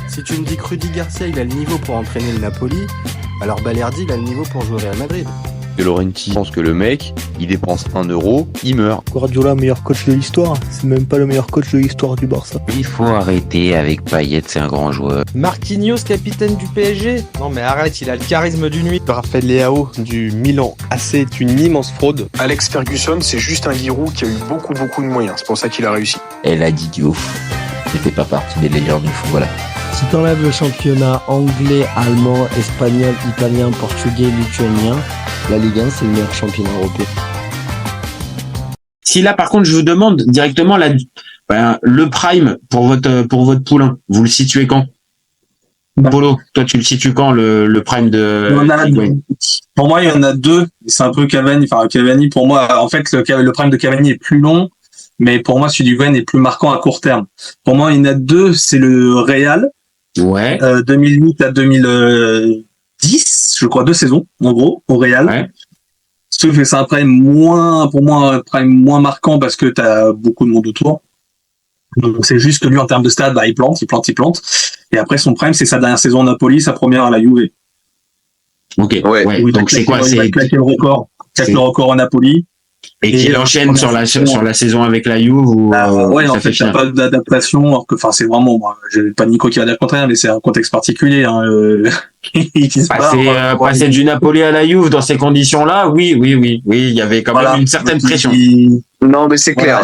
Si tu me dis que Rudy Garcia il a le niveau pour entraîner le Napoli, alors Balerdi il a le niveau pour jouer au Real Madrid. De Laurenti pense que le mec, il dépense 1 euro, il meurt. Guardiola, meilleur coach de l'histoire. C'est même pas le meilleur coach de l'histoire du Barça. Il faut arrêter avec Payet, c'est un grand joueur. Marquinhos, capitaine du PSG? Non mais arrête, il a le charisme du nuit. Raphaël Leao du Milan AC est une immense fraude. Alex Ferguson, c'est juste un Giroud qui a eu beaucoup de moyens. C'est pour ça qu'il a réussi. Elle a dit Diouf. C'était pas partie des meilleurs du foot, voilà. Si t'enlèves le championnat anglais, allemand, espagnol, italien, portugais, lituanien, la Ligue 1 c'est le meilleur championnat européen. Si là par contre je vous demande directement le prime pour votre poulain, vous le situez quand? Polo, toi tu le situes quand le prime de Pour moi il y en a deux, c'est un peu Cavani, Cavani pour moi en fait le prime de Cavani est plus long, mais pour moi celui du Wayne est plus marquant à court terme. Pour moi il y en a deux, c'est le Real. Ouais. 2008 à 2010, je crois 2 saisons en gros au Real. Ouais. Sauf que c'est un prime moins marquant parce que t'as beaucoup de monde autour. Donc c'est juste que lui en termes de stade, il plante. Et après son prime c'est sa dernière saison à Napoli, sa première à la Juve. Ok. Ouais. Donc c'est quoi? Il a claqué le record à Napoli. Et qu'il enchaîne sur la saison avec la Juve ou ouais, en fait, il n'y a pas d'adaptation, alors que, c'est vraiment, j'ai pas Nico qui va dire le contraire, mais c'est un contexte particulier, passer du Napoli à la Juve dans ces conditions-là, oui, il y avait quand même une certaine pression. Non, mais c'est clair,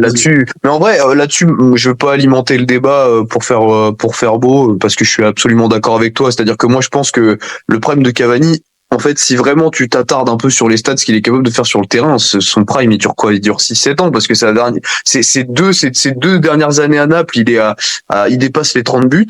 là-dessus. Mais en vrai, là-dessus, je veux pas alimenter le débat pour faire beau, parce que je suis absolument d'accord avec toi. C'est-à-dire que moi, je pense que le problème de Cavani, en fait, si vraiment tu t'attardes un peu sur les stats, ce qu'il est capable de faire sur le terrain, son prime, il dure quoi? Il dure 6-7 ans, parce que ces deux dernières années à Naples, il dépasse les 30 buts.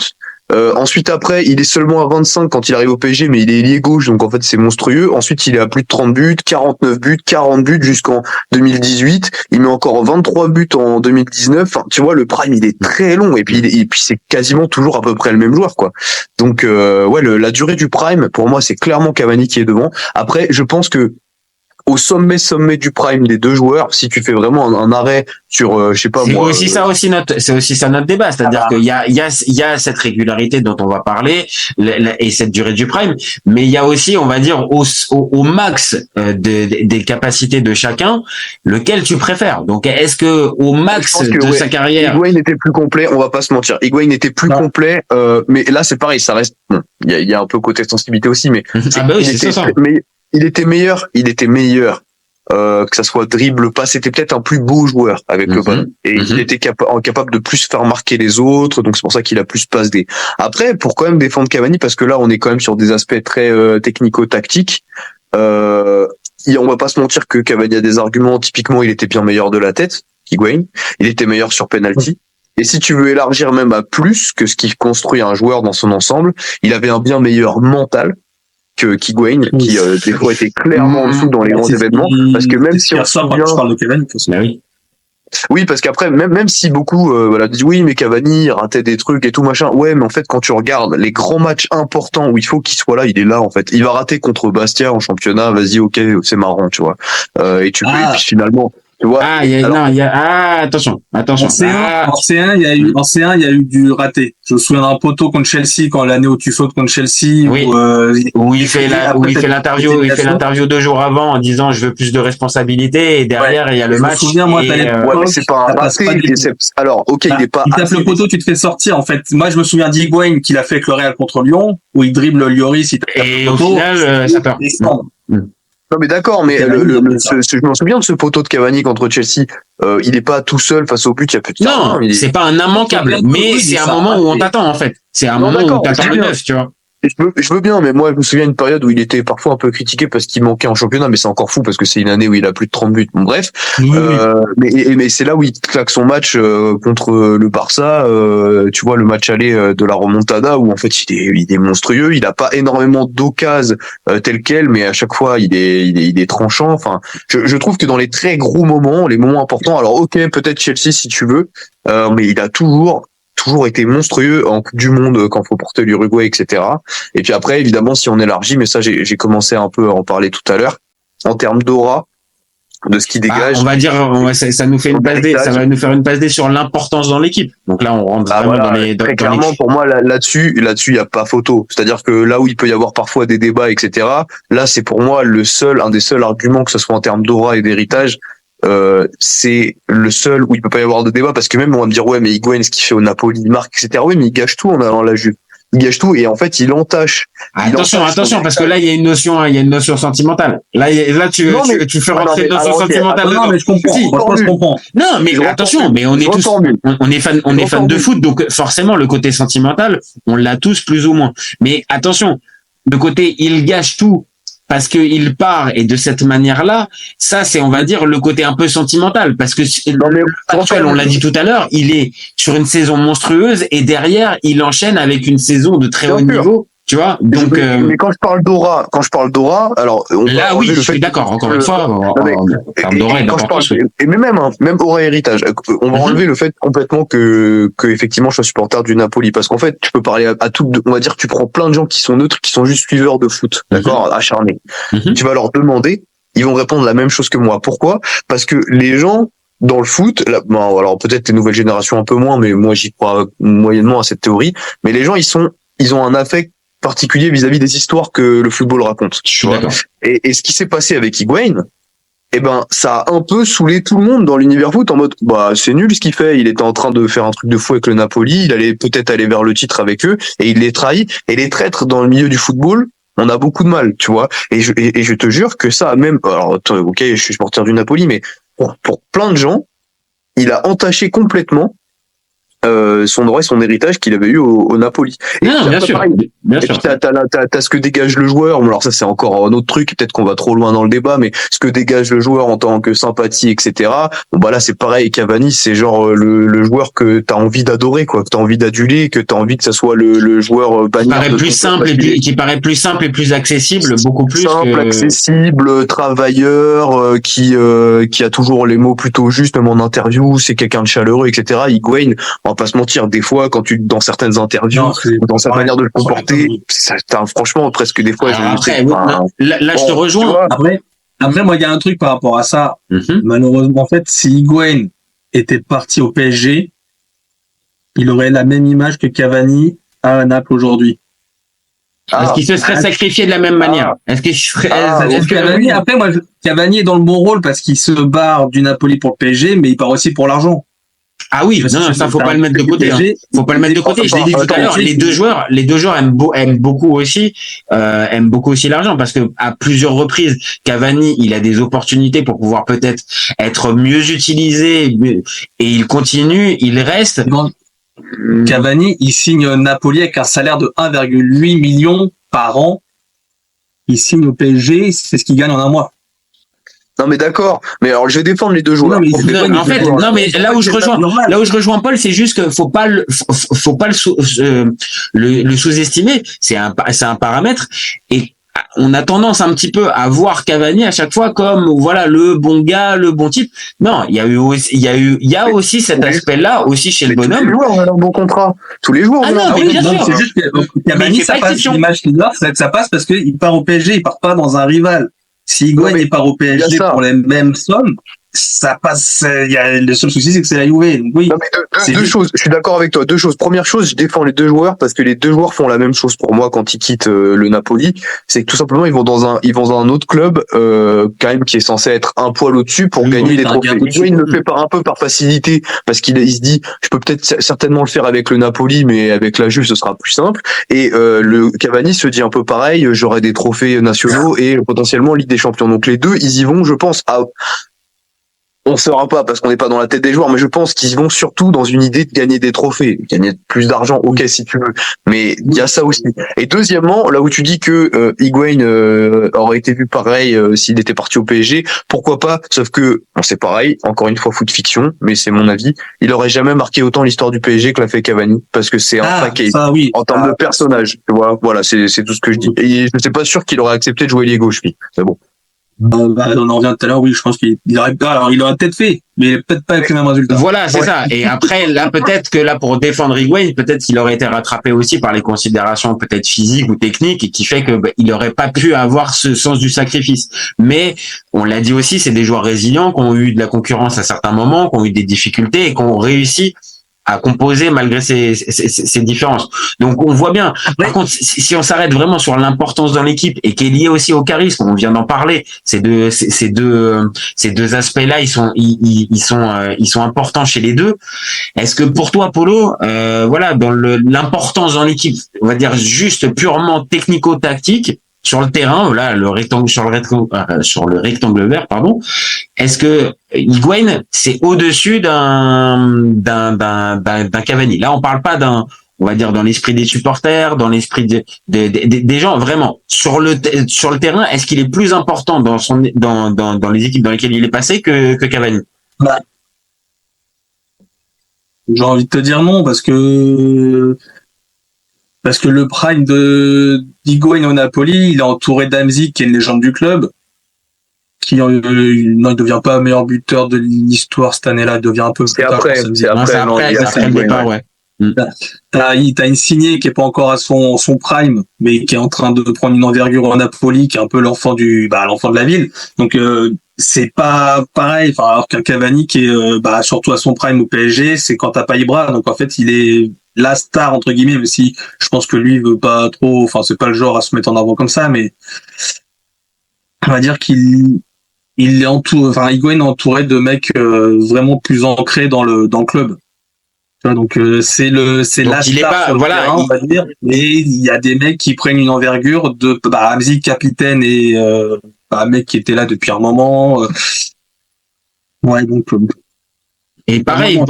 Ensuite, après, il est seulement à 25 quand il arrive au PSG, mais il est ailier gauche, donc en fait, c'est monstrueux. Ensuite, il est à plus de 30 buts, 49 buts, 40 buts jusqu'en 2018. Il met encore 23 buts en 2019. Enfin, tu vois, le prime, il est très long. Et puis c'est quasiment toujours à peu près le même joueur, quoi. Donc, la durée du prime, pour moi, c'est clairement Cavani qui est devant. Après, je pense que au sommet du prime des deux joueurs, si tu fais vraiment un arrêt sur, je sais pas moi. C'est aussi ça notre débat, c'est-à-dire qu'il y a cette régularité dont on va parler et cette durée du prime, mais il y a aussi, on va dire, au max des capacités de chacun, lequel tu préfères. Donc, est-ce que au max de sa carrière, Higuaín était plus complet, on va pas se mentir. Higuaín était plus complet, mais là c'est pareil, ça reste, bon, il y a un peu côté sensibilité aussi, mais c'est ça. Mais il était meilleur, que ça soit dribble, passe, c'était peut-être un plus beau joueur avec le ballon. Et il était capable de plus faire marquer les autres, donc c'est pour ça qu'il a plus passe des. Après, pour quand même défendre Cavani, parce que là, on est quand même sur des aspects très technico-tactiques, on va pas se mentir que Cavani a des arguments, typiquement, il était bien meilleur de la tête, Higuaín, il était meilleur sur penalty. Et si tu veux élargir même à plus que ce qui construit un joueur dans son ensemble, il avait un bien meilleur mental que Higuaín, qui des fois était clairement en dessous dans les grands événements, parce que même si on se souvient, oui, parce qu'après même si beaucoup disent oui mais Cavani ratait des trucs et tout machin, ouais, mais en fait quand tu regardes les grands matchs importants où il faut qu'il soit là, il est là en fait. Il va rater contre Bastia en championnat, vas-y, ok, c'est marrant, tu vois. Et puis finalement, tu vois. Attention. En C1, il y a eu du raté. Je me souviens d'un poteau contre Chelsea, quand l'année où tu sautes contre Chelsea, où il fait l'interview 2 jours avant en disant je veux plus de responsabilité, et derrière il y a le match. Je me souviens, moi, mais c'est pas un raté. Alors, ok, il est pas. Il tape le poteau, tu te fais sortir, en fait. Moi, je me souviens d'Higuaín qu'il a fait avec le Real contre Lyon, où il dribble Lloris, et au final, ça perd. Non mais d'accord, mais je m'en souviens de ce poteau de Cavani contre Chelsea. Il est pas tout seul face au but, il y a plus de temps. Non, c'est pas un immanquable, mais c'est un moment où on t'attend en fait. C'est un moment où t'attends le 9, tu vois. Je veux bien, mais moi, je me souviens d'une période où il était parfois un peu critiqué parce qu'il manquait en championnat, mais c'est encore fou parce que c'est une année où il a plus de 30 buts. Bon, bref. Mais c'est là où il claque son match contre le Barça, tu vois, le match aller de la remontada, où en fait il est monstrueux, il a pas énormément d'occasions telles quelles, mais à chaque fois il est tranchant. Enfin, je trouve que dans les très gros moments, les moments importants, alors ok, peut-être Chelsea si tu veux, mais il a toujours été monstrueux en Coupe du Monde quand faut porter l'Uruguay, etc. Et puis après, évidemment, si on élargit, mais ça, j'ai commencé un peu à en parler tout à l'heure, en termes d'aura, de ce qu'il dégage. On va dire, ça nous fait une passe D, ça va nous faire une passe D sur l'importance dans l'équipe. Donc là, on rentre vraiment dans les. Très clairement, pour moi, là-dessus, il y a pas photo. C'est-à-dire que là où il peut y avoir parfois des débats, etc. Là, c'est pour moi un des seuls arguments, que ce soit en termes d'aura et d'héritage. C'est le seul où il peut pas y avoir de débat, parce que même on va me dire ouais, mais Higuaín, ce qu'il fait au Napoli, il marque, etc. Oui, mais il gâche tout en allant à la Juve. Il gâche tout, et en fait il entache. Attention, parce que là il y a une notion sentimentale. Là tu fais rentrer une notion sentimentale. Non, mais je comprends. Je comprends. Non, mais attention, mais on est tous, on est fan de foot, donc forcément le côté sentimental, on l'a tous plus ou moins. Mais attention, le côté il gâche tout parce que il part, et de cette manière-là, ça c'est, on va dire, le côté un peu sentimental, parce que actuel, on l'a dit tout à l'heure, il est sur une saison monstrueuse, et derrière il enchaîne avec une saison de très haut niveau. Tu vois, donc. Mais quand je parle d'aura, alors. Là, oui, je suis d'accord. Encore une fois, mais même aura héritage. On va enlever le fait complètement que effectivement je sois supporter du Napoli, parce qu'en fait, tu peux parler à tout, on va dire, tu prends plein de gens qui sont neutres, qui sont juste suiveurs de foot, d'accord, acharnés. Tu vas leur demander, ils vont répondre la même chose que moi. Pourquoi? Parce que les gens, dans le foot, alors peut-être les nouvelles générations un peu moins, mais moi j'y crois moyennement à cette théorie, mais les gens, ils ont un affect particulier vis-à-vis des histoires que le football raconte. Tu vois. Et ce qui s'est passé avec Higuaín, ça a un peu saoulé tout le monde dans l'univers foot, en mode, c'est nul ce qu'il fait, il était en train de faire un truc de fou avec le Napoli, il allait peut-être aller vers le titre avec eux, et il les trahit. Et les traîtres dans le milieu du football, on a beaucoup de mal, tu vois. Et je te jure que ça, même, alors, ok, je suis supporter du Napoli, mais pour plein de gens, il a entaché complètement son droit et son héritage qu'il avait eu au Napoli. Et bien sûr. Puis t'as ce que dégage le joueur. Bon, alors ça c'est encore un autre truc. Peut-être qu'on va trop loin dans le débat, mais ce que dégage le joueur en tant que sympathie, etc. Bon là c'est pareil. Cavani, c'est genre le joueur que t'as envie d'adorer, quoi, que t'as envie d'aduler, que t'as envie que ça soit le joueur banni. Qui paraît plus simple et plus accessible, beaucoup plus accessible, travailleur, qui a toujours les mots plutôt justes, même en interview. C'est quelqu'un de chaleureux, etc. Higuaín, on va pas se mentir, des fois quand dans certaines interviews, dans sa manière de le comporter, franchement presque des fois. Là, je te rejoins. Après, moi il y a un truc par rapport à ça. Malheureusement, en fait, si Higuaín était parti au PSG, il aurait la même image que Cavani à Naples aujourd'hui. Est-ce qu'il se serait sacrifié de la même manière? Est-ce qu'il serait Cavani, après moi, Cavani est dans le bon rôle parce qu'il se barre du Napoli pour le PSG, mais il part aussi pour l'argent. Ah oui, non, ça faut pas le mettre de côté. Faut pas le mettre de côté. Je l'ai dit tout à l'heure, les deux joueurs aiment beaucoup aussi l'argent, parce que à plusieurs reprises, Cavani, il a des opportunités pour pouvoir peut-être être mieux utilisé, et il continue, il reste. Cavani, il signe Napoli avec un salaire de 1,8 million par an. Il signe au PSG, c'est ce qu'il gagne en un mois. Non mais d'accord, mais alors je vais défendre les deux joueurs. Mais là où je rejoins Paul, c'est juste que faut pas le sous-estimer. C'est un paramètre, et on a tendance un petit peu à voir Cavani à chaque fois comme voilà le bon gars, le bon type. Non, il y a aussi cet aspect-là aussi chez le bonhomme. Tous les joueurs ont un bon contrat. Tous les joueurs. C'est juste que Cavani, ça passe. L'image qu'il a, c'est que ça passe parce qu'il part au PSG, il part pas dans un rival. Si Higuaín part au PSG pour les mêmes sommes, ça passe. Le seul souci, c'est que c'est la Juve. Donc, oui. Non, mais deux choses. Je suis d'accord avec toi. Deux choses. Première chose, je défends les deux joueurs parce que les deux joueurs font la même chose pour moi quand ils quittent le Napoli. C'est que tout simplement, ils vont dans un autre club, quand même, qui est censé être un poil au-dessus pour gagner des trophées. Higuaín le fait un peu par facilité parce qu'il se dit, je peux peut-être certainement le faire avec le Napoli, mais avec la Juve, ce sera plus simple. Et le Cavani se dit un peu pareil. J'aurai des trophées nationaux et potentiellement Ligue des Champions. Donc les deux, ils y vont, je pense, on ne saura pas parce qu'on n'est pas dans la tête des joueurs, mais je pense qu'ils vont surtout dans une idée de gagner des trophées, gagner plus d'argent, ok si tu veux, mais il y a ça aussi. Et deuxièmement, là où tu dis que Higuaín aurait été vu pareil s'il était parti au PSG, pourquoi pas, sauf que c'est pareil, encore une fois foot fiction, mais c'est mon avis, il aurait jamais marqué autant l'histoire du PSG que l'a fait Cavani, parce que c'est un paquet en termes de personnage, tu vois, voilà, c'est tout ce que je dis. Et je ne suis pas sûr qu'il aurait accepté de jouer les gauches, c'est bon. On en revient tout à l'heure, oui, je pense qu'il aurait peut-être fait, mais peut-être pas avec le même résultat. Voilà, c'est ça. Et après, là, peut-être que là, pour défendre Higuaín, peut-être qu'il aurait été rattrapé aussi par les considérations peut-être physiques ou techniques, et qui fait que il aurait pas pu avoir ce sens du sacrifice. Mais on l'a dit aussi, c'est des joueurs résilients qui ont eu de la concurrence à certains moments, qui ont eu des difficultés et qui ont réussi à composer malgré ces différences. Donc on voit bien. Par contre, si on s'arrête vraiment sur l'importance dans l'équipe et qui est liée aussi au charisme, on vient d'en parler. Ces deux aspects-là, ils sont importants chez les deux. Est-ce que pour toi, Polo, voilà, dans l'importance dans l'équipe, on va dire juste purement technico-tactique, sur le terrain, là, sur le rectangle vert, pardon. Est-ce que Higuaín, c'est au-dessus d'un Cavani? Là, on parle pas on va dire dans l'esprit des supporters, dans l'esprit des gens, vraiment. Sur le terrain, est-ce qu'il est plus important dans les équipes dans lesquelles il est passé que Cavani? J'ai envie de te dire non, parce que le prime d'Higuaín au Napoli, il est entouré d'Hamsik, qui est une légende du club, qui non, il devient pas meilleur buteur de l'histoire cette année-là, il devient un peu plus tard. C'est après le départ, ouais. T'as Insigne qui est pas encore à son prime, mais qui est en train de prendre une envergure au Napoli, qui est un peu l'enfant de la ville. Donc c'est pas pareil. Enfin, alors qu'un Cavani qui est surtout à son prime au PSG, c'est quand t'as pas Ibra. Donc en fait, il est la star entre guillemets, même si je pense que lui veut pas trop. Enfin, c'est pas le genre à se mettre en avant comme ça, mais on va dire qu'il est entouré. Enfin, Higuaín est entouré de mecs vraiment plus ancrés dans le club. Donc c'est la star sur le terrain, on va dire. Mais il y a des mecs qui prennent une envergure de Hamsik capitaine et un mec qui était là depuis un moment. Ouais, donc. Et pareil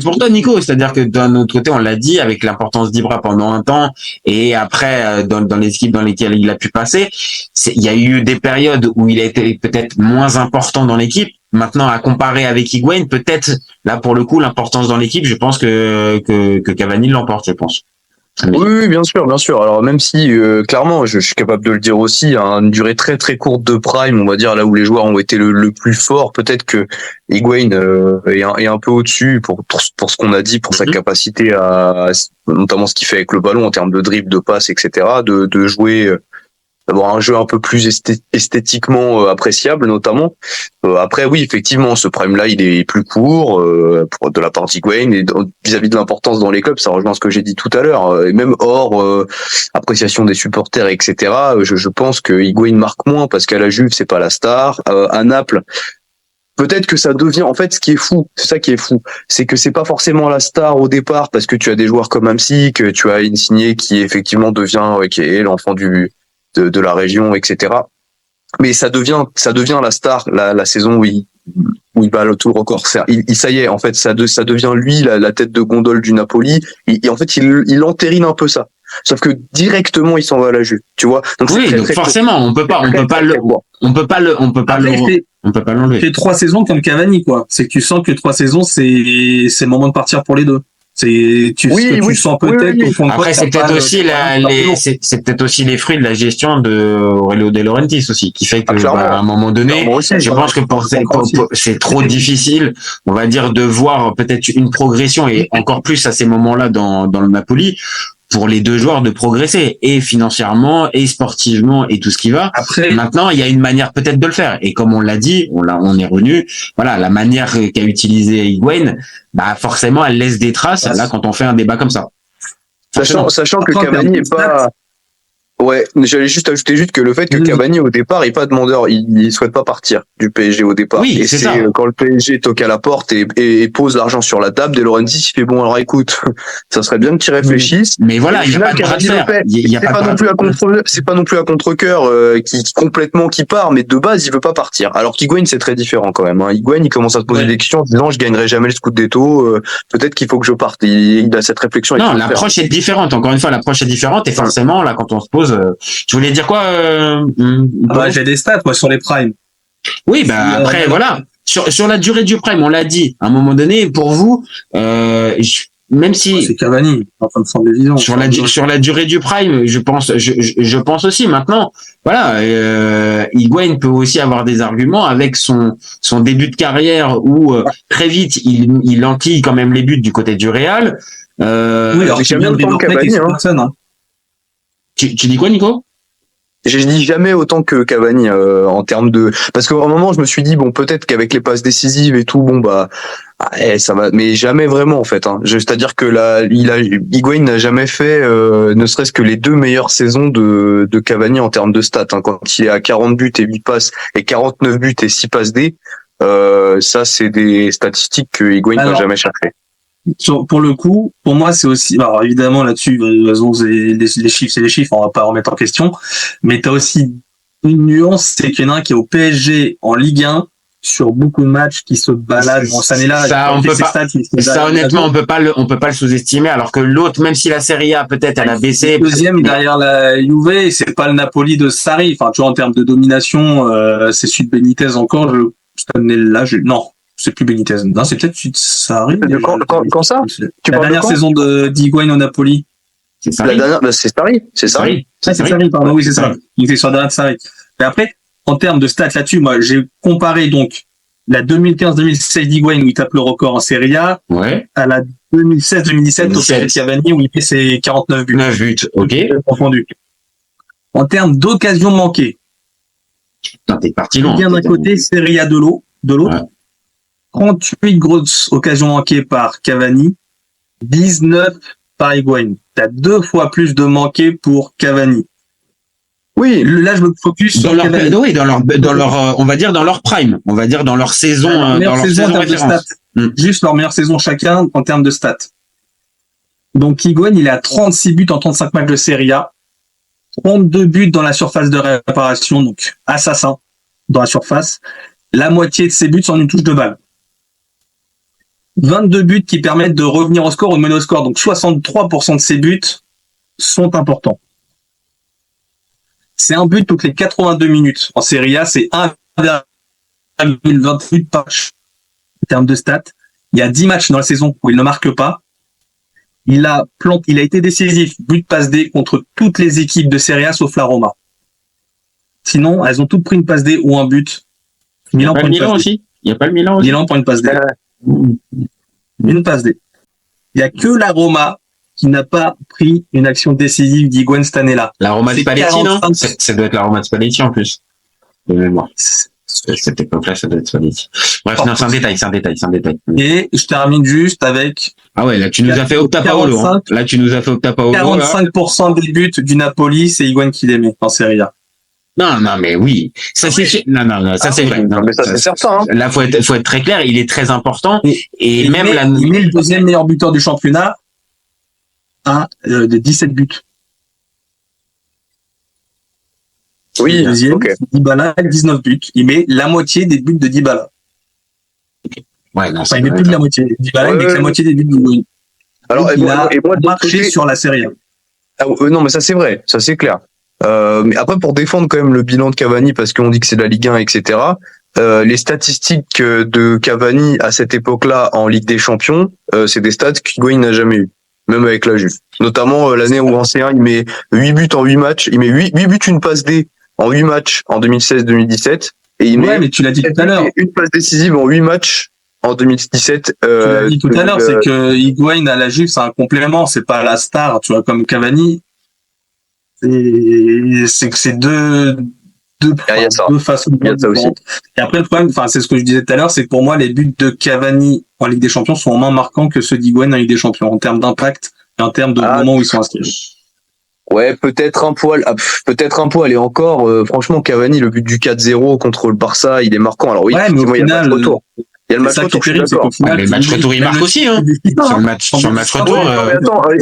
pour toi, Nico, c'est-à-dire que d'un autre côté, on l'a dit, avec l'importance d'Ibra pendant un temps, et après dans les équipes dans lesquelles il a pu passer, il y a eu des périodes où il a été peut-être moins important dans l'équipe. Maintenant, à comparer avec Higuaín, peut-être là pour le coup, l'importance dans l'équipe, je pense que Cavani l'emporte, je pense. Oui, bien sûr. Alors même si clairement, je suis capable de le dire aussi, à une durée très très courte de prime, on va dire là où les joueurs ont été le plus fort, peut-être que Higuaín est un peu au-dessus pour ce qu'on a dit, pour sa capacité à notamment ce qu'il fait avec le ballon en termes de dribble, de passe, etc., de jouer. D'avoir un jeu un peu plus esthétiquement appréciable, notamment. Après, oui, effectivement, ce prime-là, il est plus court de la part d'Higuaín, et vis-à-vis de l'importance dans les clubs, ça rejoint ce que j'ai dit tout à l'heure. Et même hors appréciation des supporters, etc., je pense que Higuaín marque moins, parce qu'à la Juve, c'est pas la star. À Naples, peut-être que ça devient, en fait, ce qui est fou, c'est ça qui est fou, c'est que c'est pas forcément la star au départ, parce que tu as des joueurs comme Hamsik, tu as Insigne qui effectivement qui est l'enfant de la région, etc. Mais ça devient la star la saison où il bat tout le record. Ça y est, en fait, ça devient lui la tête de gondole du Napoli. Et en fait, il entérine un peu ça. Sauf que directement, il s'en va à la Juve, tu vois. Donc oui, donc forcément, on peut pas l'enlever. Fait 3 saisons comme Cavani, quoi. C'est que tu sens que 3 saisons, c'est le moment de partir pour les deux. Tu sens peut-être au fond de toi. Après, c'est peut-être aussi c'est peut-être aussi les fruits de la gestion de Aurelio De Laurentiis aussi, qui fait que à un moment donné, je pense que c'est trop difficile, on va dire, de voir peut-être une progression, et encore plus à ces moments-là dans le Napoli, pour les deux joueurs de progresser, et financièrement, et sportivement, et tout ce qui va. Après, maintenant, il y a une manière peut-être de le faire. Et comme on l'a dit, on est revenu, voilà, la manière qu'a utilisé Higuaín, forcément, elle laisse des traces, là, quand on fait un débat comme ça. Sachant que Cavani est pas... Ouais, j'allais juste ajouter que le fait que Cavani au départ est pas demandeur, il souhaite pas partir du PSG au départ. Oui, et c'est quand le PSG toque à la porte et pose l'argent sur la table, De Laurentiis il fait bon, alors écoute, ça serait bien que tu réfléchisses. Mais voilà, il y a pas de bras de fer. C'est pas non plus à contre-cœur qui part, mais de base il veut pas partir. Alors qu'Higuaín c'est très différent quand même. Higuaín il commence à se poser des questions en disant je gagnerai jamais le Scudetto, peut-être qu'il faut que je parte. Il a cette réflexion. Non, l'approche est différente. Encore une fois, l'approche est différente, et forcément là quand on se pose. Tu voulais dire quoi j'ai des stats sur les primes. Oui, après voilà, sur la durée du prime, on l'a dit. À un moment donné, pour vous, même si C'est Cavani, en train de prendre des visions. sur la durée du prime, je pense aussi maintenant. Voilà, Higuaín peut aussi avoir des arguments avec son début de carrière où très vite il enquille quand même les buts du côté du Real. Oui, alors j'aime bien le temps de Cavani, hein. Tu dis quoi, Nico? Je dis jamais autant que Cavani en termes de, parce qu'à un moment je me suis dit bon peut-être qu'avec les passes décisives et tout bon bah ça va, mais jamais vraiment en fait. Hein. C'est-à-dire que là Higuaín n'a jamais fait ne serait-ce que les 2 meilleures saisons de Cavani en termes de stats. Hein. Quand il est à 40 buts et 8 passes et 49 buts et 6 passes D, ça c'est des statistiques que Higuaín n'a jamais cherché. Pour le coup, pour moi, c'est aussi, alors évidemment là-dessus, les chiffres, c'est les chiffres, on va pas remettre en question, mais t'as aussi une nuance, c'est qu'il y en a un qui est au PSG en Ligue 1 sur beaucoup de matchs qui se baladent dans cette année-là. Ça, honnêtement, on peut pas le sous-estimer, alors que l'autre, même si la Serie A peut-être elle a baissé. Deuxième derrière la Juve, c'est pas le Napoli de Sarri. Enfin, tu vois, en termes de domination, c'est celui de Benitez encore. Cette année-là, non. C'est plus Benitez. Non, c'est peut-être Sarri. Quand ça? La dernière saison d'Higuaín au Napoli. C'est Sarri. La dernière, c'est Sarri. C'est Sarri. C'est Sarri, pardon. Oui, c'est ça. Il était sur la dernière de Sarri. Mais après, en termes de stats là-dessus, moi, j'ai comparé donc la 2015-2016 d'Higuaín où il tape le record en Serie A, à la 2016-2017 au PSG Cavani où il fait ses 49 buts. 9 buts, ok. Confondu. En termes d'occasions manquées. Putain, t'es parti loin. Bien d'un côté, Serie A de l'autre. 38 grosses occasions manquées par Cavani, 19 par Higuaín. T'as 2 fois plus de manqués pour Cavani. Oui, là je me focus sur Cavani. Oui, dans leur, on va dire dans leur prime, on va dire dans leur saison, dans leur saison référence. Juste leur meilleure saison chacun en termes de stats. Donc Higuaín, il est à 36 buts en 35 matchs de Serie A, 32 buts dans la surface de réparation, donc assassin dans la surface. La moitié de ses buts sont une touche de balle. 22 buts qui permettent de revenir au score ou de mener au score. Donc 63% de ses buts sont importants. C'est un but toutes les 82 minutes. En Serie A, c'est 1,28 buts par match. En termes de stats, il y a 10 matchs dans la saison où il ne marque pas. Il a été décisif, but passe D contre toutes les équipes de Serie A sauf la Roma. Sinon, elles ont toutes pris une passe D ou un but. Il n'y a pas le Milan aussi. Il n'y a pas le Milan aussi. Milan pour une passe D. Une passe D. Il n'y a que la Roma qui n'a pas pris une action décisive d'Higuaín cette année-là. La Roma de Spalletti, non? Ça doit être la Roma de Spalletti en plus. De mémoire. Cette époque-là, ça doit être Spalletti. Bref, non, c'est un détail. Et je termine juste avec... Ah ouais, là, tu nous as fait Octapaolo. Hein. Là, tu nous as fait Octapaolo. 45% des buts du Napoli, c'est Higuaín qui les met en Serie A. Non, mais oui. Ça, c'est, non, ça, c'est vrai. Non, mais ça, c'est certain, hein. Là, faut être très clair. Il est très important. Et même il met le deuxième meilleur buteur du championnat à de 17 buts. Oui, deuxième, ok. Dybala, 19 buts. Il met la moitié des buts de Dybala. Ouais, non, il met plus de la moitié. Dybala, il met que la moitié des buts de Higuaín. Alors, il a marché sur la Serie A. Non, mais ça, c'est vrai. Ça, c'est clair. Mais après, pour défendre quand même le bilan de Cavani, parce qu'on dit que c'est de la Ligue 1, etc., les statistiques de Cavani à cette époque-là en Ligue des Champions, c'est des stats qu'Higuaín n'a jamais eu, même avec la Juve. Notamment l'année où en C1, il met 8 buts en 8 matchs, il met 8 buts, une passe D en 8 matchs en 2016-2017, et il met mais tu l'as dit tout à l'heure. Une passe décisive en 8 matchs en 2017. Tu l'as dit tout à l'heure, c'est que Higuaín à la Juve, c'est un complément, c'est pas la star, tu vois, comme Cavani. C'est que c'est deux façons de faire aussi. Et après, le problème, c'est ce que je disais tout à l'heure, c'est que pour moi, les buts de Cavani en Ligue des Champions sont moins marquants que ceux d'Higuaín en Ligue des Champions, en termes d'impact et en termes de moment où ils sont inscrits. Ouais, peut-être un poil, et encore, franchement, Cavani, le but du 4-0 contre le Barça, il est marquant. Alors oui, ouais, mais au final, il y a le match retour. Le match retour, il marque aussi, hein. Sur le match retour.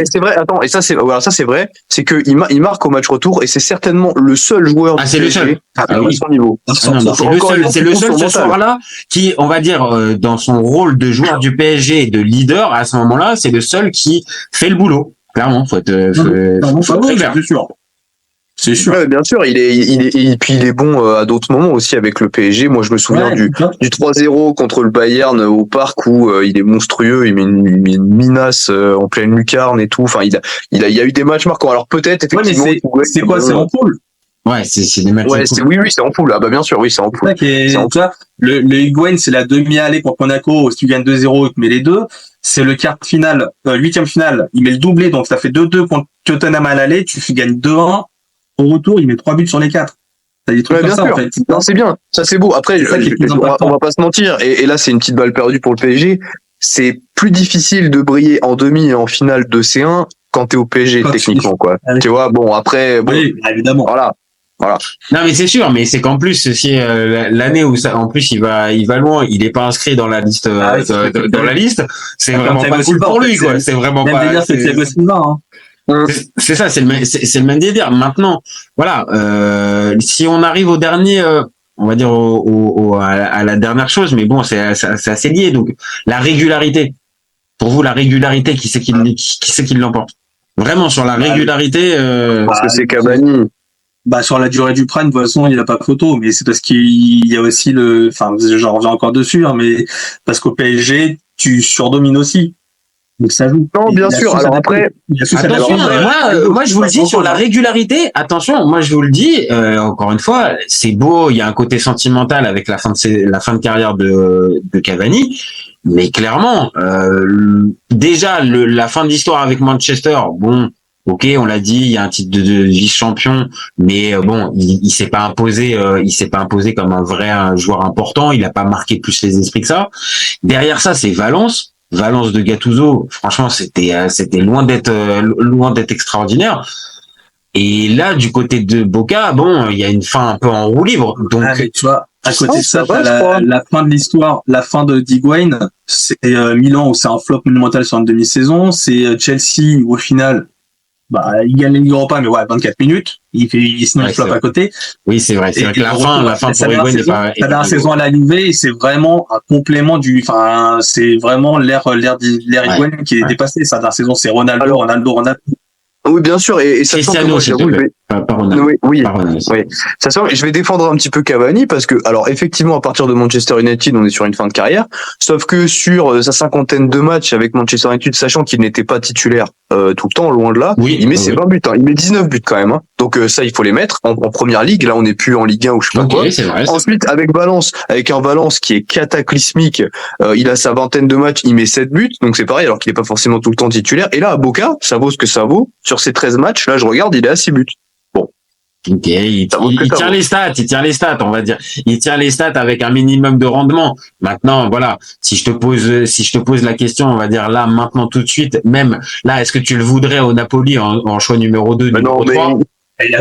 C'est vrai, et ça, c'est vrai, c'est que il marque au match retour, et c'est certainement le seul joueur. Ah, c'est le seul. À son niveau. C'est le seul ce soir-là qui, on va dire, dans son rôle de joueur du PSG et de leader, à ce moment-là, c'est le seul qui fait le boulot. Clairement, faut être très clair. C'est sûr. C'est sûr. Ouais, bien sûr, puis il est bon à d'autres moments aussi avec le PSG. Moi, je me souviens du 3-0 contre le Bayern au parc où il est monstrueux, il met une minace en pleine lucarne et tout. Enfin, il y a eu des matchs marquants. Alors peut-être effectivement. Ouais, mais c'est quoi, c'est en poule? Ouais, c'est des matchs. Ouais, oui, c'est en poule. Ah bah bien sûr, oui, c'est en poule. Le Higuain, c'est la demi-allée contre Monaco. Si tu gagnes 2-0, il te met les deux. C'est le quart finale, huitième finale. Il met le doublé, donc ça fait 2-2 contre Tottenham à l'aller. Tu gagnes 2-1. Au retour, il met 3 buts sur les 4. T'as des trucs comme ça, en fait. Non, c'est bien. Ça, c'est beau. Après, on va pas se mentir. Et là, c'est une petite balle perdue pour le PSG. C'est plus difficile de briller en demi et en finale de C1 quand t'es au PSG, techniquement, quoi. Tu vois, bon, après, bon. Oui, évidemment. Voilà. Non, mais c'est sûr, mais c'est qu'en plus, c'est l'année où ça, en plus, il va loin, il est pas inscrit dans la liste, dans la liste. C'est vraiment pas cool pour lui, quoi. C'est vraiment pas. C'est Thiago Silva, hein. C'est ça, c'est le même délire. Maintenant, voilà, si on arrive au dernier, on va dire à la dernière chose, mais bon, c'est assez lié. Donc, la régularité. Pour vous, la régularité, qui c'est qui l'emporte? Vraiment, sur la régularité, parce que c'est Cavani. Sur la durée du prime, de toute façon, il n'y a pas photo, mais c'est parce qu'il y a aussi j'en reviens encore dessus, hein, mais parce qu'au PSG, tu surdomines aussi. Donc ça joue. Non, bien sûr. Alors après, attention, moi je vous le dis sur la régularité. Attention, moi je vous le dis encore une fois, c'est beau. Il y a un côté sentimental avec la fin de carrière de Cavani, mais clairement, déjà la fin d'histoire avec Manchester. Bon, ok, on l'a dit, il y a un titre de vice-champion, mais bon, il s'est pas imposé, comme un vrai joueur important. Il a pas marqué plus les esprits que ça. Derrière ça, c'est Valence de Gattuso, franchement, c'était loin d'être extraordinaire. Et là, du côté de Boca, bon, il y a une fin un peu en roue libre. Donc, tu vois, à côté de ça, la fin de l'histoire, la fin de Higuain, c'est Milan où c'est un flop monumental sur une demi-saison. C'est Chelsea où au final, il gagne la Ligue Europa, mais 24 minutes. Sinon il flop à côté. Oui, c'est vrai. C'est vrai que la fin pour Higuain n'est pas. La dernière saison à la Juve, c'est vraiment un complément c'est vraiment l'ère Higuain qui est dépassé. Sa dernière saison, c'est Ronaldo. Oui, bien sûr, et ça sent que moi, j'avoue, oui. Ça sent, je vais défendre un petit peu Cavani parce que, alors, effectivement, à partir de Manchester United, on est sur une fin de carrière. Sauf que sur sa cinquantaine de matchs avec Manchester United, sachant qu'il n'était pas titulaire tout le temps, loin de là, il met ses 20 buts, hein. Il met 19 buts quand même, hein. Donc ça, il faut les mettre en première ligue. Là, on n'est plus en Ligue 1 ou je sais pas quoi. Vrai, ensuite, avec un Valence qui est cataclysmique, il a sa vingtaine de matchs, il met 7 buts, donc c'est pareil, alors qu'il est pas forcément tout le temps titulaire. Et là, à Boca, ça vaut ce que ça vaut. Sur ces 13 matchs, là, je regarde, il est à 6 buts. Bon. Ok, il tient les stats, on va dire. Il tient les stats avec un minimum de rendement. Maintenant, voilà, si je te pose la question, on va dire là, maintenant, tout de suite, même là, est-ce que tu le voudrais au Napoli en choix numéro 2, numéro 3?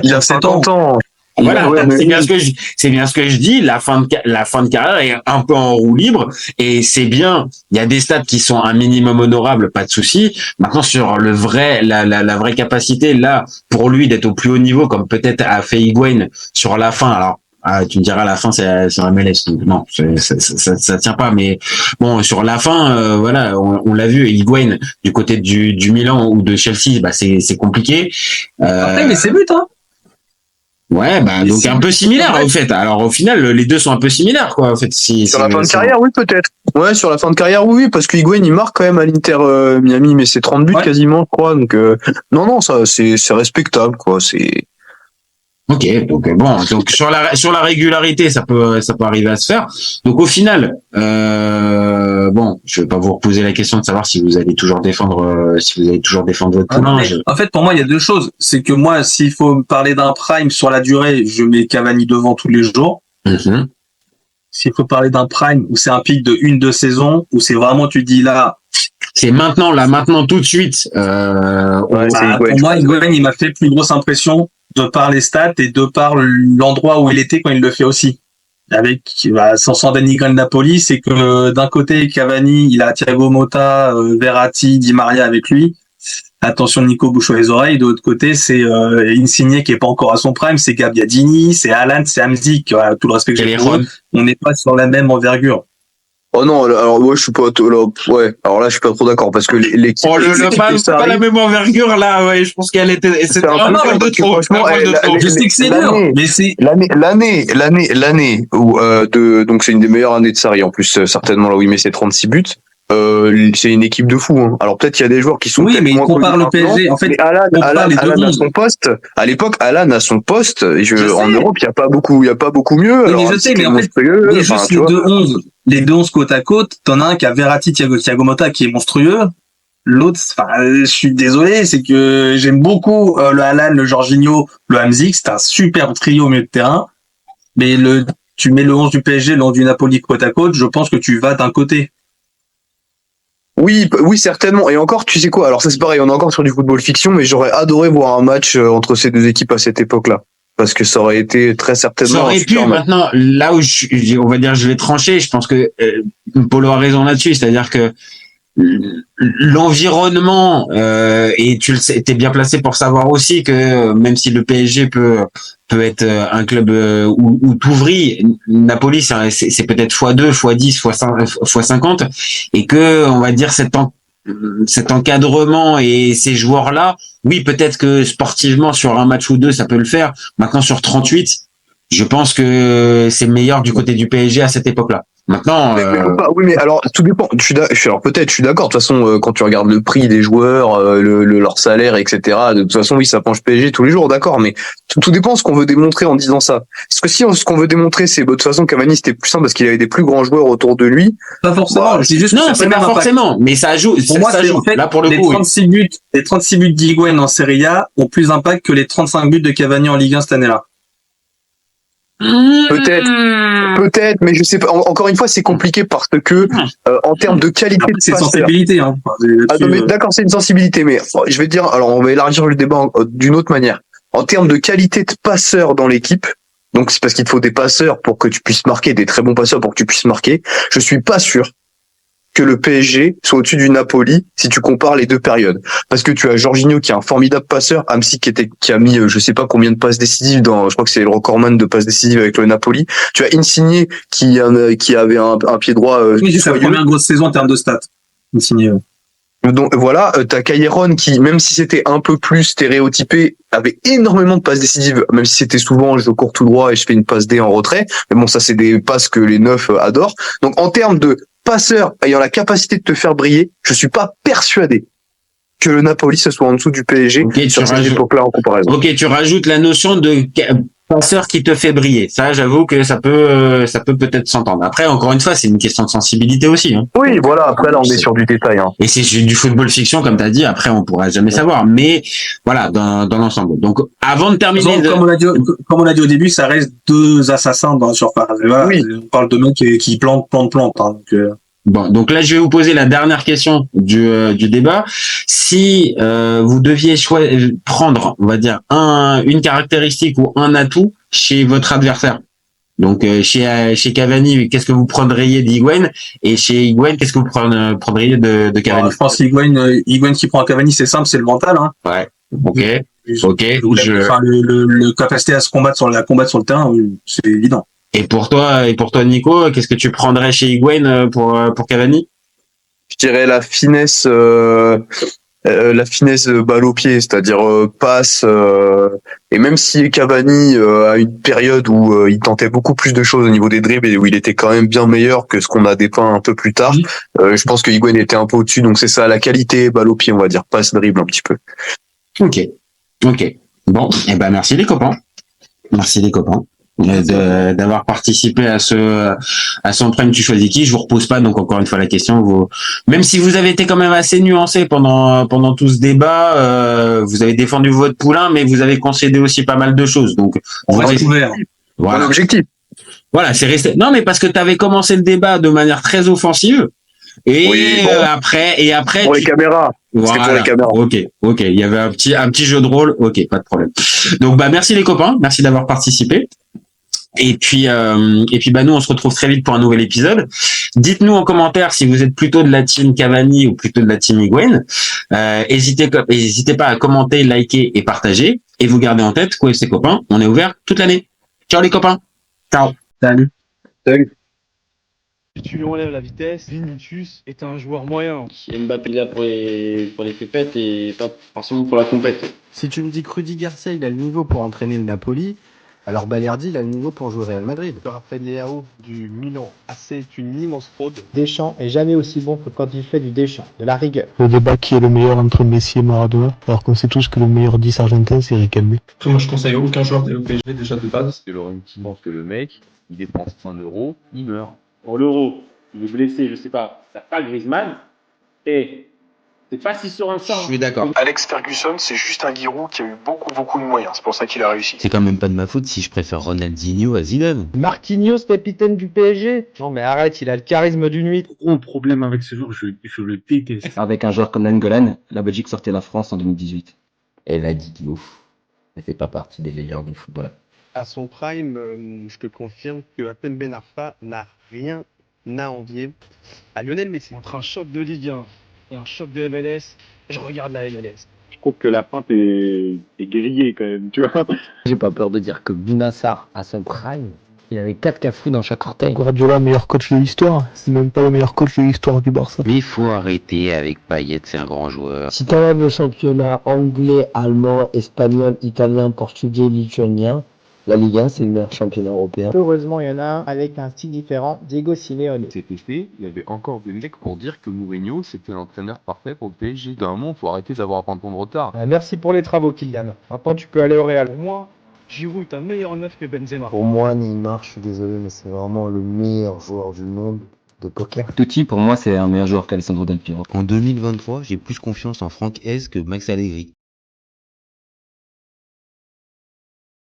Il a 50 ans. Voilà, c'est bien ce que je dis. La fin de carrière est un peu en roue libre et c'est bien. Il y a des stats qui sont un minimum honorables, pas de souci. Maintenant sur la vraie capacité là pour lui d'être au plus haut niveau, comme peut-être a fait Higuain sur la fin. Alors tu me diras la fin c'est un MLS, donc non, ça tient pas. Mais bon, sur la fin, voilà, on l'a vu. Higuain du côté du Milan ou de Chelsea, c'est compliqué. Après, mais c'est but, hein. Ouais, donc un peu similaire en fait. Alors au final, les deux sont un peu similaires, quoi. En fait, sur la fin de carrière, oui, peut-être. Ouais, sur la fin de carrière, oui, parce que Higuain il marque quand même à l'Inter Miami, mais c'est 30 buts quasiment, je crois. Donc non, ça c'est respectable, quoi. C'est. Ok, donc bon, donc sur la régularité, ça peut arriver à se faire. Donc au final, bon, je vais pas vous reposer la question de savoir si vous allez toujours défendre votre poulain. En fait, pour moi, il y a deux choses. C'est que moi, s'il faut parler d'un prime sur la durée, je mets Cavani devant tous les jours. Mm-hmm. S'il faut parler d'un prime où c'est un pic de 1-2 saisons, où c'est vraiment, tu dis là. C'est maintenant, tout de suite. Pour moi, Higuain, il m'a fait plus grosse impression de par les stats et de par l'endroit où il était quand il le fait aussi. Avec, sans dénigrer le Napoli, c'est que d'un côté, Cavani, il a Thiago Motta, Verratti, Di Maria avec lui. Attention, Nico, bouche les oreilles. De l'autre côté, c'est Insigne qui est pas encore à son prime, c'est Gabbiadini, c'est Haaland, c'est Hamzik. Voilà, tout le respect que j'ai pour eux. On n'est pas sur la même envergure. Oh non, alors ouais, je suis pas ouais. Alors là, je suis pas trop d'accord parce que l'équipe. Oh, pas la même envergure là, ouais. Je pense qu'elle était. C'était un vol de trop. Franchement, Je sais que c'est dur, mais c'est l'année où donc c'est une des meilleures années de Sarri en plus certainement là où il met ses 36 buts. C'est une équipe de fous. Hein. Alors peut-être qu'il y a des joueurs qui sont. Oui, mais moins compare le connus PSG. En fait, mais Alan a son poste. À l'époque, Alan a son poste. En Europe, il y a pas beaucoup mieux. Oui, alors, mais je sais, mais en fait, juste les deux 11 côte à côte, t'en as un qui a Verratti, Thiago Motta qui est monstrueux. L'autre, je suis désolé, c'est que j'aime beaucoup le Alan, le Jorginho, le Hamzik. C'est un superbe trio au milieu de terrain. Mais tu mets le 11 du PSG, le 11 du Napoli côte à côte, je pense que tu vas d'un côté. Oui, certainement. Et encore, tu sais quoi? Alors ça c'est pareil, on est encore sur du football fiction, mais j'aurais adoré voir un match entre ces deux équipes à cette époque-là, parce que ça aurait été très certainement. Ça aurait pu. Maintenant, là où on va dire, je vais trancher. Je pense que Polo a raison là-dessus, c'est-à-dire que l'environnement et tu le sais, t'es bien placé pour savoir aussi que même si le PSG peut être un club où t'ouvris, Napoli c'est peut-être x2, x10, x50 et que on va dire cet encadrement et ces joueurs-là, oui, peut-être que sportivement sur un match ou deux ça peut le faire. Maintenant sur 38, je pense que c'est meilleur du côté du PSG à cette époque-là. Maintenant, oui, mais alors tout dépend. Je suis d'accord. De toute façon, quand tu regardes le prix des joueurs, leur salaire, etc. De toute façon, oui, ça penche PSG tous les jours, d'accord. Mais tout dépend de ce qu'on veut démontrer en disant ça. Parce que si ce qu'on veut démontrer, c'est de toute façon Cavani c'était plus simple parce qu'il avait des plus grands joueurs autour de lui. Pas forcément. C'est juste non, c'est pas forcément. Mais ça joue. Pour moi, en fait, là pour le coup, les 36 buts d'Higuaín en Serie A ont plus d'impact que les 35 buts de Cavani en Ligue 1 cette année-là. Peut-être, mais je sais pas. Encore une fois, c'est compliqué parce que en termes de qualité de c'est sensibilité. Hein. D'accord, c'est une sensibilité, mais je vais te dire. Alors, on va élargir le débat d'une autre manière. En termes de qualité de passeurs dans l'équipe, donc c'est parce qu'il te faut des passeurs pour que tu puisses marquer, des très bons passeurs pour que tu puisses marquer. Je suis pas sûr que le PSG soit au-dessus du Napoli si tu compares les deux périodes. Parce que tu as Jorginho qui est un formidable passeur, Hamsik qui a mis je sais pas combien de passes décisives je crois que c'est le recordman de passes décisives avec le Napoli. Tu as Insigne qui avait un pied droit. Oui, c'est la première grosse saison en termes de stats. Insigne. Donc voilà, t'as Cailleron qui, même si c'était un peu plus stéréotypé, avait énormément de passes décisives, même si c'était souvent je cours tout droit et je fais une passe D en retrait. Mais bon, ça c'est des passes que les neufs adorent. Donc en termes de passeur ayant la capacité de te faire briller, je suis pas persuadé que le Napoli ce soit en dessous du PSG sur cette époque-là en comparaison. Ok, tu rajoutes la notion de passeur qui te fait briller. Ça, j'avoue que ça peut peut-être s'entendre. Après, encore une fois, c'est une question de sensibilité aussi. Hein. Oui, voilà. Après, là, on est sur du détail. Hein. Et c'est du football fiction, comme tu as dit. Après, on pourra jamais savoir. Mais voilà, dans l'ensemble. Donc, avant de terminer, comme on a dit au début, ça reste deux assassins dans la surface. Voilà, oui. On parle de mecs qui plantent. Hein, Bon, donc là, je vais vous poser la dernière question du débat. Si vous deviez prendre, on va dire, une caractéristique ou un atout chez votre adversaire, donc chez Cavani, qu'est-ce que vous prendriez d'Higuaín, et chez Higuaín, qu'est-ce que vous prendriez de Cavani? Je pense qu'Higuaín qui prend à Cavani, c'est simple, c'est le mental. Hein. Ouais. Ok. Le capacité à se combattre sur le terrain, c'est évident. Et pour toi, Nico, qu'est-ce que tu prendrais chez Higuaín pour Cavani? Je dirais la finesse balle au pied, c'est-à-dire passe. Et même si Cavani a une période où il tentait beaucoup plus de choses au niveau des dribbles et où il était quand même bien meilleur que ce qu'on a dépeint un peu plus tard, je pense que Higuaín était un peu au-dessus. Donc c'est ça, la qualité balle au pied, on va dire, passe, dribble un petit peu. Ok. Bon, et ben merci les copains. D'avoir participé à son prime Tu choisis qui. Je vous repose pas donc encore une fois la question. Même si vous avez été quand même assez nuancé pendant tout ce débat, vous avez défendu votre poulain, mais vous avez concédé aussi pas mal de choses. Donc on va ouvert. Voilà. Mon objectif. Voilà, c'est resté. Non, mais parce que tu avais commencé le débat de manière très offensive. Et oui, bon. après pour les caméras. Voilà. Pour les caméras. Ok. Il y avait un petit jeu de rôle. Ok, pas de problème. Donc merci les copains, merci d'avoir participé. Et puis nous on se retrouve très vite pour un nouvel épisode. Dites-nous en commentaire si vous êtes plutôt de la team Cavani ou plutôt de la team Higuaín. N'hésitez pas à commenter, liker et partager. Et vous gardez en tête qu'OFC Copains, on est ouvert toute l'année. Ciao les copains. Ciao. Salut. Si tu lui enlèves la vitesse, Vinicius est un joueur moyen. Mbappé là pour les pépettes et pas forcément pour la compète. Si tu me dis que Rudy Garcia il a le niveau pour entraîner le Napoli, alors Balerdi il a le niveau pour jouer au Real Madrid. Raphaël Leao du Milan AC est une immense fraude. Deschamps est jamais aussi bon que quand il fait du Deschamps, de la rigueur. Le débat qui est le meilleur entre Messi et Maradona, alors qu'on sait tous que le meilleur 10 argentin c'est Riquelme. Après, moi, je conseille aucun joueur au PSG déjà de base. Et Laurent qui pense que le mec, il dépense 1 euro, il meurt. Pour l'euro, il est blessé, je sais pas. T'as pas Griezmann et c'est pas si sur un sort. Je suis d'accord. Alex Ferguson, c'est juste un Giroud qui a eu beaucoup de moyens. C'est pour ça qu'il a réussi. C'est quand même pas de ma faute si je préfère Ronaldinho à Zidane. Marquinhos, capitaine du PSG. Non mais arrête, il a le charisme d'une huître. Gros problème avec ce joueur, je le déteste. Avec un joueur comme Nainggolan, la Belgique sortait la France en 2018. Et la Didio ne fait pas partie des meilleurs du football. À son prime, je te confirme que Hatem Ben Arfa n'a rien à envier à Lionel Messi. Entre un choc de Ligue 1 et un choc de MLS, je regarde la MLS. Je trouve que la feinte est grillée quand même, tu vois. J'ai pas peur de dire que Bounassar, à son prime, il avait 4 cafous dans chaque orteil. Guardiola, meilleur coach de l'histoire, c'est même pas le meilleur coach de l'histoire du Barça. Mais il faut arrêter avec Payet, c'est un grand joueur. Si t'enlèves le championnat anglais, allemand, espagnol, italien, portugais, lituanien, la Ligue 1 c'est le meilleur championnat européen. Heureusement, il y en a un avec un style différent, Diego Simeone. Cet été, il y avait encore des mecs pour dire que Mourinho, c'était l'entraîneur parfait pour le PSG. D'un moment, faut arrêter d'avoir un temps de retard. Merci pour les travaux, Kylian. Maintenant, tu peux aller au Real. Pour moi, Giroud est un meilleur neuf que Benzema. Pour moi, Neymar, je suis désolé, mais c'est vraiment le meilleur joueur du monde de poker. Totti, pour moi, c'est un meilleur joueur qu'Alessandro Del Piero. En 2023, j'ai plus confiance en Franck Hez que Max Allegri.